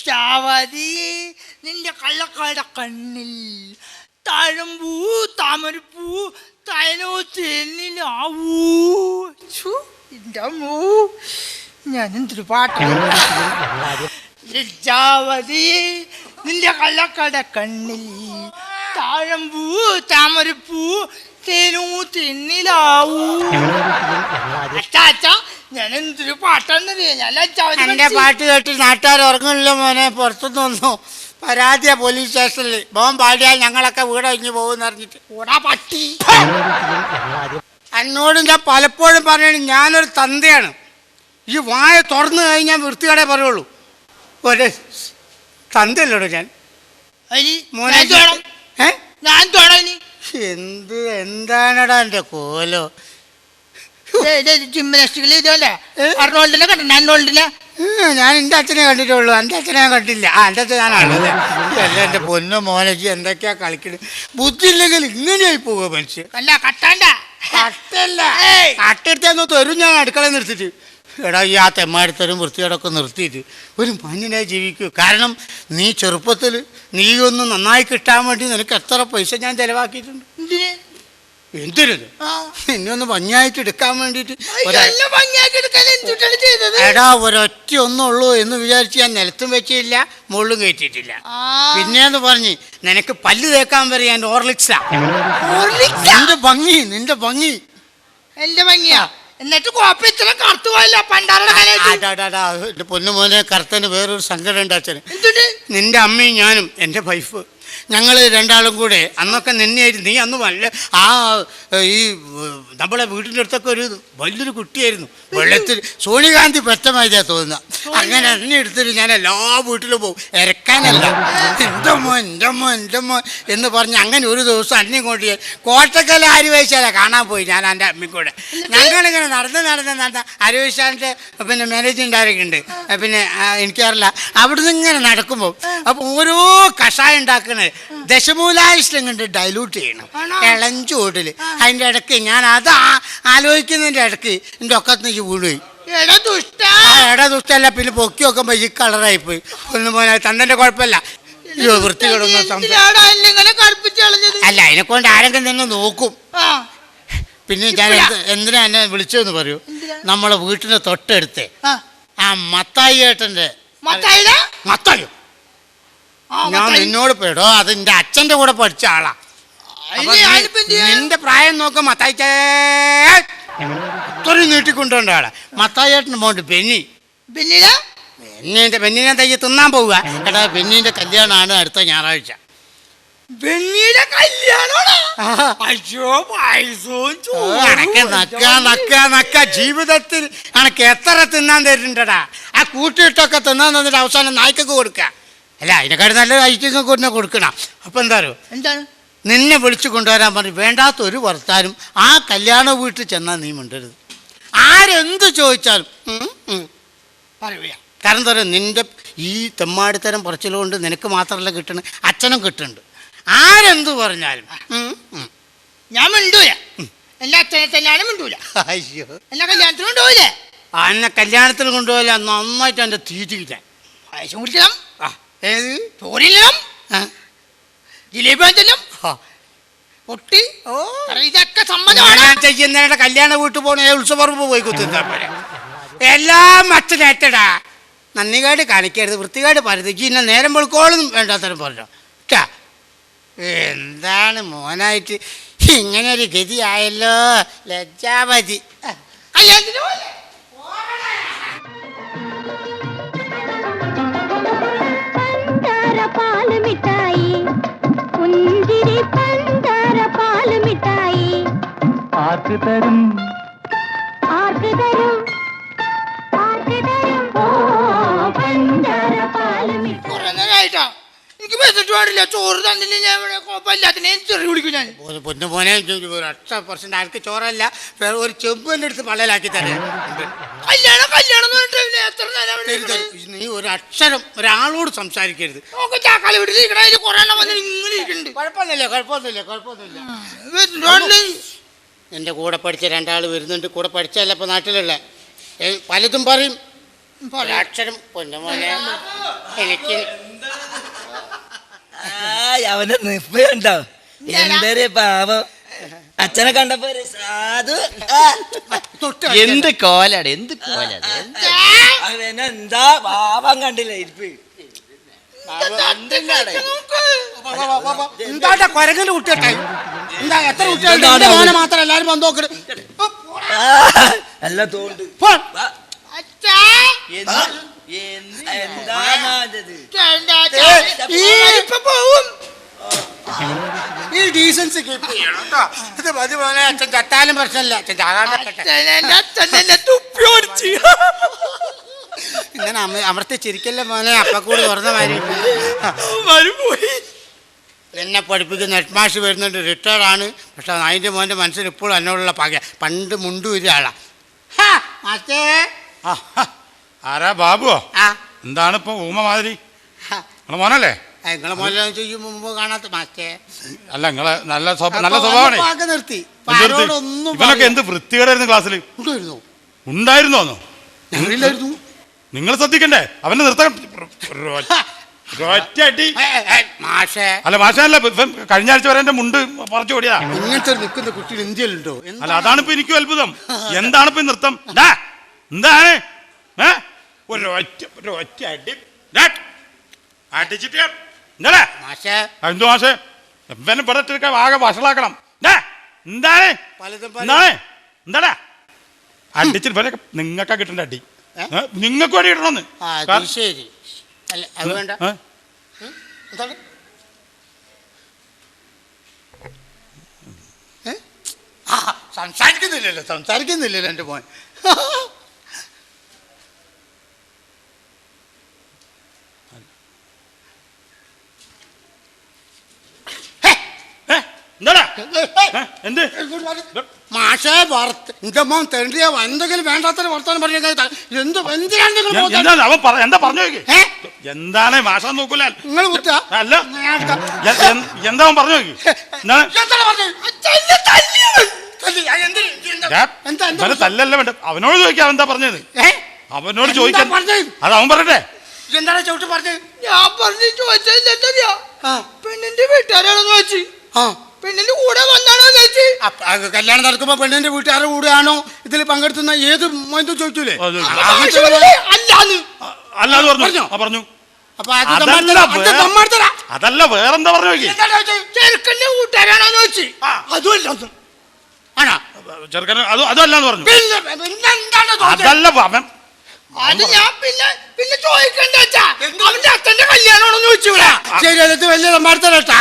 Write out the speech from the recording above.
ലജ്ജാവതി നിന്റെ കള്ളക്കട കണ്ണിൽ താഴമ്പൂ താമരപ്പൂ തൈലോ തെന്നിലാവൂ. ഞാൻ എന്തൊരു പാട്ടാണ്. ലജ്ജാവതി നിന്റെ കള്ളക്കട കണ്ണിൽ താഴമ്പൂ താമരപ്പൂ തേനൂ തെന്നിലാവൂ. അച്ഛാ ഞാൻ എന്തൊരു പാട്ടാണെന്നറിയാം. ഞാൻ ലജ്ജാവതി എന്റെ പാട്ട് കേട്ട് നാട്ടുകാർ ഉറങ്ങില്ല മോനെ. പുറത്തുനിന്ന് വന്നു പരാതിയാ പോലീസ് സ്റ്റേഷനിൽ. മോൻ പാടിയാൽ ഞങ്ങളൊക്കെ വീടഴിഞ്ഞു പോകുമെന്ന് അറിഞ്ഞിട്ട്. ഓടാ പട്ടി. എന്നോട് ഞാൻ പലപ്പോഴും പറയണ ഞാനൊരു തന്തയാണ്. ഈ വായ തുറന്നു കഴിഞ്ഞാൽ വൃത്തികേടേ പറയുള്ളൂ. ഒരു തന്തയല്ലോടോ ഞാൻ. മോനെ ഞാൻ തുടങ്ങി എന്താണടാ എന്റെ കോലോ. ജിംനാസ്റ്റിക്കൽ ഇതല്ലേ അർണോൾഡിനെ കണ്ടു. അർണോൾഡിനെ ഞാൻ എൻ്റെ അച്ഛനെ കണ്ടിട്ടുള്ളൂ. എൻ്റെ അച്ഛനെ ഞാൻ കണ്ടില്ല. എൻ്റെ അച്ഛൻ ഞാനാണത്. അല്ല എൻ്റെ പൊന്നോ മോനജി എന്തൊക്കെയാ കളിക്കണത്. ബുദ്ധി ഇല്ലെങ്കിൽ ഇങ്ങനെയായി പോവുക മനുഷ്യൻ. അല്ല കട്ടണ്ട കട്ടല്ല കട്ടെടുത്തെന്നോ തരും ഞാൻ അടുക്കള നിർത്തിയിട്ട്. എടാ ഈ ആ തെമ്മാടിത്തരും വൃത്തിയോടൊക്കെ നിർത്തിയിട്ട് ഒരു മാന്യനായി ജീവിക്കൂ. കാരണം നീ ചെറുപ്പത്തിൽ നീ ഒന്ന് നന്നായി കിട്ടാൻ വേണ്ടി നിനക്ക് എത്ര പൈസ ഞാൻ ചിലവാക്കിയിട്ടുണ്ട്. എന്തിനത് എന്നെ ഒന്ന് ഭംഗിയായിട്ട് എടുക്കാൻ വേണ്ടിയിട്ട്. എടാ ഒരൊറ്റ ഒന്നുള്ളൂ എന്ന് വിചാരിച്ച് ഞാൻ നിലത്തും വെച്ചില്ല മുകളിലും കയറ്റിയിട്ടില്ല. പിന്നെന്ന് പറഞ്ഞ് നിനക്ക് പല്ല് തേക്കാൻ വരെ ഞാൻ ഓർലിക്സാ. നിന്റെ ഭംഗി എന്റെ ഭംഗിയാ. എന്നിട്ട് കോപ്പ ഇത്ര കറുത്തു പോയല്ല പണ്ടാരുടെ. എന്റെ പൊന്നുമോനെ കറുത്തന് വേറൊരു സങ്കടം ഉണ്ട് അച്ഛന്. നിന്റെ അമ്മയും ഞാനും എൻ്റെ വൈഫ് ഞങ്ങൾ രണ്ടാളും കൂടെ അന്നൊക്കെ നിന്നെയായിരുന്നു. നീ അന്ന് വല്ല ആ ഈ നമ്മളെ വീട്ടിൻ്റെ അടുത്തൊക്കെ ഒരു വലിയൊരു കുട്ടിയായിരുന്നു. വെള്ളത്തിൽ സോണികാന്തി പെറ്റമായിട്ടാ തോന്നുക. അങ്ങനെ എന്നെ എടുത്തിട്ട് ഞാൻ എല്ലാ വീട്ടിലും പോകും. ഇരക്കാനല്ല എൻ്റെ മോൻ എന്ന് പറഞ്ഞ് അങ്ങനെ ഒരു ദിവസം അന്യം കൊണ്ട് കോട്ടക്കല അരിവേശാല കാണാൻ പോയി ഞാൻ എൻ്റെ അമ്മയ്ക്കൂടെ. ഞങ്ങളിങ്ങനെ നടന്ന് അരിവേശാലിൻ്റെ പിന്നെ മാനേജിങ് ഡയറക്ടർ ഉണ്ട്. പിന്നെ എനിക്കറിയില്ല. അവിടുന്ന് ഇങ്ങനെ നടക്കുമ്പോൾ അപ്പോൾ ഓരോ കഷായം ഉണ്ടാക്കണേ ദശമൂലായിഷ്ടം കൊണ്ട് ഡൈലൂട്ട് ചെയ്യണം ഇളഞ്ചൂടിൽ. അതിൻ്റെ ഇടയ്ക്ക് ഞാൻ അത് ആലോചിക്കുന്നതിൻ്റെ ഇടയ്ക്ക് എൻ്റെ ഒക്കത്ത് വീടുപോയി. എടാ ദുഷ്ടല്ല. പിന്നെ പൊക്കി നോക്കുമ്പോൾ ഈ കളറായിപ്പോയി. ഒന്നും മോനെ തന്റെ കുഴപ്പമില്ല. വൃത്തികളൊന്നും അല്ല അതിനെക്കൊണ്ട് ആരെങ്കിലും തന്നെ നോക്കും. പിന്നെ ഞാൻ എന്തിനാ എന്നെ വിളിച്ചതെന്ന് പറയൂ. നമ്മളെ വീട്ടിന്റെ തൊട്ടടുത്ത് ആ മത്തായി ഏട്ടന്റെ മത്തായോ ഞാൻ നിന്നോട് പേടോ അത് എന്റെ അച്ഛന്റെ കൂടെ പഠിച്ച ആളാ. നിന്റെ പ്രായം നോക്ക മത്തായിച്ചേ ഇത്രയും നീട്ടിക്കൊണ്ടുണ്ട ആളെ. മത്തായിട്ടന് മോണ്ട് ബെന്നിനെ തയ്യ തിന്നാൻ പോവുക. എടാ ബെന്നിന്റെ കല്യാണമാണ് അടുത്ത ഞായറാഴ്ച. ജീവിതത്തിൽ അനക്ക് എത്ര തിന്നാൻ തരുന്നുണ്ടടാ. ആ കൂട്ടിയിട്ടൊക്കെ തിന്നാൻ തന്നിട്ട് അവസാനം നായ്ക്കൊക്കെ കൊടുക്ക. അല്ല അതിനെക്കാട് നല്ല ഐറ്റങ്ങൾക്ക് തന്നെ കൊടുക്കണം. അപ്പം എന്താണ് നിന്നെ വിളിച്ചു കൊണ്ടുവരാൻ പറഞ്ഞു. വേണ്ടാത്തൊരു വർത്താനും ആ കല്യാണ വീട്ടിൽ ചെന്നാൽ നീ മിണ്ടരുത്. ആരെന്ത് ചോദിച്ചാലും പറയുക. കാരണം എന്താ പറയുക, നിന്റെ ഈ തെമ്മാടിത്തരം പറച്ചിലുകൊണ്ട് നിനക്ക് മാത്രമല്ല കിട്ടണ അച്ഛനും കിട്ടുന്നുണ്ട്. ആരെന്ത് പറഞ്ഞാലും ഞാൻ മിണ്ടൂല. എൻ്റെ അച്ഛനെ തന്നെയാണ് മിണ്ടൂല. അയ്യോ എന്നെ കല്യാണത്തിന് കൊണ്ടുപോയില്ലേ? എന്നെ കല്യാണത്തിന് കൊണ്ടുപോയില്ല. നന്നായിട്ട് എൻ്റെ തീറ്റിക്കില്ല. പായസം കുടിക്കണം, ഏത് ചോറില്ലണം, ജിലേബി വാങ്ങിച്ചെല്ലാം, പൊട്ടി ഇതൊക്കെ സമ്മതമാണ്. ചെയ്യുന്നതിന്റെ കല്യാണ വീട്ടിൽ പോകണ ഉത്സവപ്പറമ്പ് പോയി കുത്തിരുന്നാ പോലെ എല്ലാം അച്ഛനേറ്റടാ. നന്ദികേട് കാണിക്കരുത്, വൃത്തികേട് പറയരുത്. ഇന്നെ നേരം വെളുക്കോളും വേണ്ടാത്തരം പറഞ്ഞു. എന്താണ് മോനായിട്ട് ഇങ്ങനെ ഒരു ഗതിയായല്ലോ. ലജ്ജാവതി. കല്യാണത്തിന് ആർക്ക് തരും എനിക്ക് വെച്ചിട്ട് പാടില്ല. ചോറ് തന്നില്ല ഞാൻ കോപ്പല്ലാത്തിനെ ചെറിയ വിളിക്കും ഞാൻ. പൊന്നുമോനെ 100% ആർക്ക് ചോറല്ല ഒരു ചെമ്പിൻ്റെ അടുത്ത് പള്ളലാക്കി തരാം. കല്യാണം നീ ഒരു അക്ഷരം ഒരാളോട് സംസാരിക്കരുത്. കുഴപ്പമൊന്നുമില്ല. എൻ്റെ കൂടെ പഠിച്ച 2 ആൾ വരുന്നുണ്ട്. കൂടെ പഠിച്ചല്ല ഇപ്പം നാട്ടിലുള്ള പലതും പറയും. ഒരക്ഷരം പൊന്നുമോനെ എനിക്ക് അവന്റെ നിപ്പുണ്ടോ എന്തൊരു പാവം അച്ഛനെ കണ്ടപ്പോ ഒരു സാധു എന്ത് കോലാണ് എന്ത് കോലാണ് അവനെന്താ പാവം കണ്ടില്ല ഇരിപ്പ് എന്താ കൊരങ്ങന്റെ കുട്ടിയൊക്കെ എന്താ എത്ര കുട്ടികളുണ്ട് മോനെ മാത്രം എല്ലാരും വന്ന് നോക്കണ അല്ല തോണ്ട് ഈ ഡീസൻസി കീപ്പ് ചെയ്യണം കേട്ടോ. ഇത് മതി മോനെ അച്ഛൻ ചത്താലും പ്രശ്നമില്ല അച്ഛൻ ചാകാൻ ഇങ്ങനെ അമർത്തി ചിരിക്കല്ലേ മോനെ അപ്പക്കൂടി തുറന്ന മാതിരി എന്നെ പഠിപ്പിക്കുന്ന ഹെഡ് മാഷ് വരുന്നുണ്ട് റിട്ടയർഡ് ആണ്. പക്ഷെ അതിൻ്റെ മോൻ്റെ മനസ്സിൽ ഇപ്പോഴും എന്നോടുള്ള പക പണ്ട് മുണ്ടു ഒരു ആളാ. ആരാ ബാബുവോ? ആ എന്താണ് ഇപ്പൊ ഊമ മാതിരി? മോനല്ലേ? നിങ്ങളെ മോനെ ചെയ്യും മുമ്പ് കാണാത്ത മാസ്റ്റേ. അല്ല നിങ്ങളെ നല്ല സ്വഭാവമാണ്. നിർത്തി ഇവനൊക്കെ എന്ത് വൃത്തികേടായിരുന്നു ക്ലാസ്സിൽ. ഉണ്ടായിരുന്നോന്നോ? ഞങ്ങളില്ലായിരുന്നു. നിങ്ങൾ ശ്രദ്ധിക്കണ്ടേ അവനെ നിർത്താൻ മാഷേ. അല്ല മാഷല്ല കഴിഞ്ഞ ആഴ്ച വരെ എന്റെ മുണ്ട് പറിച്ചു ഓടിയാ. ഇങ്ങനത്തെ നിൽക്കുന്ന കുട്ടികൾ ഇന്ത്യയിലുണ്ടോ? അല്ല അതാണിപ്പോ എനിക്കും അത്ഭുതം. എന്താണിപ്പോ നൃത്തം? എന്താണ് ഒരൊറ്റ അടി അടിച്ചിട്ട് എന്തോ മാഷേ എവനെ ഇവിടെ ആകെ വഷളാക്കണം. എന്താണ് എന്താണ് എന്താടാ അടിച്ചിട്ട് നിങ്ങൾക്കാ കിട്ടേണ്ട അടി. നിങ്ങൾക്ക് അടി കിട്ടണമെന്ന്. ശരി അല്ല അത് വേണ്ട. സംസാരിക്കുന്നില്ലല്ലോ എൻ്റെ മോൻ. മാഷേ എന്റെ മോൻ തെണ്ടിയ എന്തെങ്കിലും വേണ്ടാത്ത വർത്താനം പറഞ്ഞ എന്താ പറഞ്ഞു എന്താണ് മാഷ നോക്കൂല നിങ്ങൾ അല്ല എന്താ പറഞ്ഞു നോക്കി തല്ലല്ല വേണ്ട അവനോട് ചോദിക്കാം എന്താ പറഞ്ഞത്. അവനോട് ചോദിക്കാൻ അത് അവൻ പറയട്ടെ. എന്താണ് ചവിട്ട് പറഞ്ഞത്? ഞാൻ പറഞ്ഞു ചോദിച്ചാ പെണ്ണിന്റെ വീട്ടുകാരാണെന്ന് വെച്ച് പെണ്ണിന്റെ കൂടെ വന്നാണോ ചോദിച്ചു. കല്യാണം നടക്കുമ്പോ പെണ്ണിന്റെ വീട്ടുകാരുടെ കൂടെയാണോ ഇതിൽ പങ്കെടുത്തുന്ന ഏത് മോനും ചോദിക്കൂലേ? അല്ലാന്ന് പറഞ്ഞു പറഞ്ഞു. അതല്ല വേറെന്താ പറഞ്ഞു നോക്കി. ചെറുക്കന്റെ കൂട്ടുകാരാണോന്ന് വെച്ച് അതുമല്ല ചെറുക്കൻ അതല്ലാന്ന് പറഞ്ഞു. അതല്ല അവൻ അത് ഞാൻ പിന്നെ ചോദിക്കണ്ട അവന്റെ അച്ഛന്റെ കല്യാണമാണെന്ന് ചോദിച്ചു. ശരി അത് വലിയ സമ്മാനത്തരട്ടാ